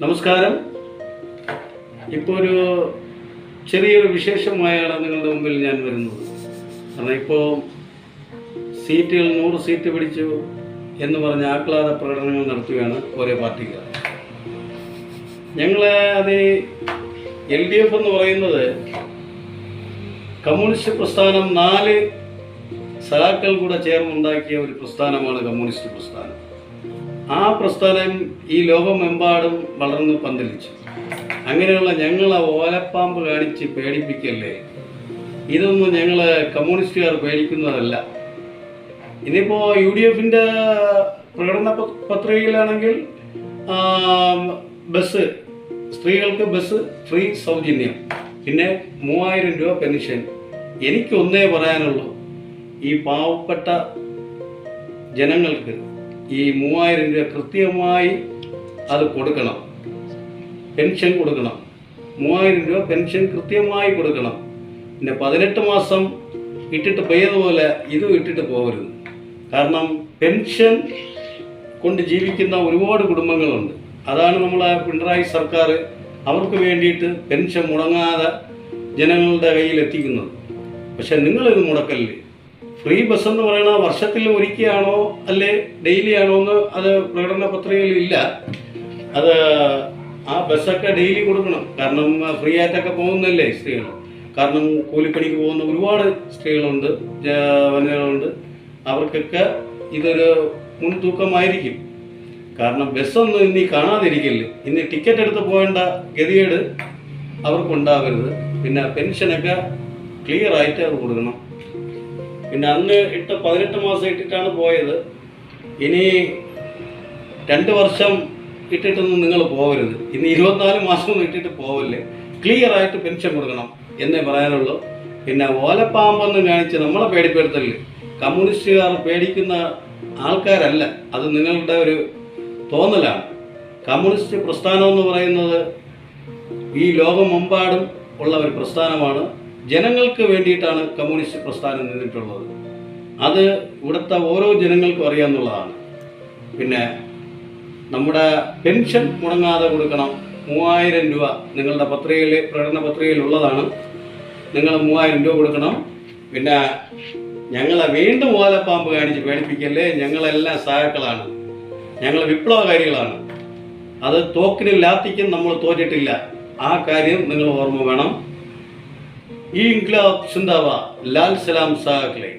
നമസ്കാരം. ഇപ്പോൾ ഒരു ചെറിയൊരു വിശേഷമായാണ് നിങ്ങളുടെ മുമ്പിൽ ഞാൻ വരുന്നത്. കാരണം ഇപ്പോൾ സീറ്റുകൾ 100 സീറ്റ് പിടിച്ചു എന്ന് പറഞ്ഞ് ആഹ്ലാദ പ്രകടനങ്ങൾ നടത്തുകയാണ് ഓരോ പാർട്ടിക്കാർ. അത് LDF എന്ന് പറയുന്നത് കമ്മ്യൂണിസ്റ്റ് പ്രസ്ഥാനം 4 സഖാക്കൾ കൂടെ ചേർന്നുണ്ടാക്കിയ ഒരു പ്രസ്ഥാനമാണ് കമ്മ്യൂണിസ്റ്റ് പ്രസ്ഥാനം. ആ പ്രസ്ഥാനം ഈ ലോകമെമ്പാടും വളർന്ന് പന്തലിച്ചു. അങ്ങനെയുള്ള ഞങ്ങളെ ഓലപ്പാമ്പ് കാണിച്ച് പേടിപ്പിക്കല്ലേ, ഇതൊന്നും ഞങ്ങൾ കമ്മ്യൂണിസ്റ്റുകാർ പേടിക്കുന്നതല്ല. ഇനിയിപ്പോൾ UDFൻ്റെ പ്രകടന പത്രികയിലാണെങ്കിൽ ബസ്, സ്ത്രീകൾക്ക് ബസ് ഫ്രീ സൗജന്യം, പിന്നെ 3000 രൂപ പെൻഷൻ. എനിക്കൊന്നേ പറയാനുള്ളൂ, ഈ പാവപ്പെട്ട ജനങ്ങൾക്ക് ഈ 3000 രൂപ കൃത്യമായി അത് കൊടുക്കണം, പെൻഷൻ കൊടുക്കണം. 3000 രൂപ പെൻഷൻ കൃത്യമായി കൊടുക്കണം. പിന്നെ 18 മാസം ഇട്ടിട്ട് പോയതുപോലെ ഇതും ഇട്ടിട്ട് പോകരുത്. കാരണം പെൻഷൻ കൊണ്ട് ജീവിക്കുന്ന ഒരുപാട് കുടുംബങ്ങളുണ്ട്. അതാണ് നമ്മളെ പിണറായി സർക്കാർ അവർക്ക് വേണ്ടിയിട്ട് പെൻഷൻ മുടങ്ങാതെ ജനങ്ങളുടെ കയ്യിൽ എത്തിക്കുന്നത്. പക്ഷെ നിങ്ങളിത് മുടക്കല്ലേ. ഫ്രീ ബസ് എന്ന് പറയുന്നത് വർഷത്തിൽ ഒരിക്കലാണോ അല്ലെ ഡെയിലി ആണോ എന്ന് അത് പ്രകടന പത്രികയിൽ ഇല്ല. അത് ആ ബസ്സൊക്കെ ഡെയിലി കൊടുക്കണം. കാരണം ഫ്രീ ആയിട്ടൊക്കെ പോകുന്നല്ലേ സ്ത്രീകൾ. കാരണം കൂലിപ്പണിക്ക് പോകുന്ന ഒരുപാട് സ്ത്രീകളുണ്ട്, വനിതകളുണ്ട്. അവർക്കൊക്കെ ഇതൊരു മുൻതൂക്കമായിരിക്കും. കാരണം ബസ്സൊന്നും ഇനി കാണാതിരിക്കില്ല. ഇനി ടിക്കറ്റ് എടുത്ത് പോകേണ്ട ഗതികേട് അവർക്കുണ്ടാവരുത്. പിന്നെ പെൻഷനൊക്കെ ക്ലിയർ ആയിട്ട് അവർ കൊടുക്കണം. പിന്നെ അന്ന് 18 മാസം ഇട്ടിട്ടാണ് പോയത്. ഇനി 2 വർഷം ഇട്ടിട്ടൊന്നും നിങ്ങൾ പോകരുത്. ഇനി 24 മാസം ഇട്ടിട്ട് പോവല്ലേ. ക്ലിയർ ആയിട്ട് പെൻഷൻ കൊടുക്കണം എന്നേ പറയാനുള്ളൂ. പിന്നെ ഓലപ്പാമ്പെന്ന് കാണിച്ച് നമ്മളെ പേടിപ്പെടുത്തല്ലേ. കമ്മ്യൂണിസ്റ്റുകാർ പേടിക്കുന്ന ആൾക്കാരല്ല, അത് നിങ്ങളുടെ ഒരു തോന്നലാണ്. കമ്മ്യൂണിസ്റ്റ് പ്രസ്ഥാനം എന്ന് പറയുന്നത് ഈ ലോകമെമ്പാടും ഉള്ള ഒരു പ്രസ്ഥാനമാണ്. ജനങ്ങൾക്ക് വേണ്ടിയിട്ടാണ് കമ്മ്യൂണിസ്റ്റ് പ്രസ്ഥാനം നിന്നിട്ടുള്ളത്. അത് ഇവിടുത്തെ ഓരോ ജനങ്ങൾക്കും അറിയാമെന്നുള്ളതാണ്. പിന്നെ നമ്മുടെ പെൻഷൻ മുടങ്ങാതെ കൊടുക്കണം. 3000 രൂപ നിങ്ങളുടെ പത്രികയിൽ, പ്രകടന പത്രികയിൽ ഉള്ളതാണ്. നിങ്ങൾ 3000 രൂപ കൊടുക്കണം. പിന്നെ ഞങ്ങളെ വീണ്ടും ഓലപ്പാമ്പ് കാണിച്ച് പേടിപ്പിക്കല്ലേ. ഞങ്ങളെല്ലാം സഹാക്കളാണ്, ഞങ്ങൾ വിപ്ലവകാരികളാണ്. അത് തോക്കിനും ലാത്തിക്കും നമ്മൾ തോറ്റിട്ടില്ല. ആ കാര്യം നിങ്ങൾ ഓർമ്മ വേണം. ഈ ഇൻക്ലാബ് സിന്ദാബാദ്, ലാൽ സലാം സഹാക്കളെ.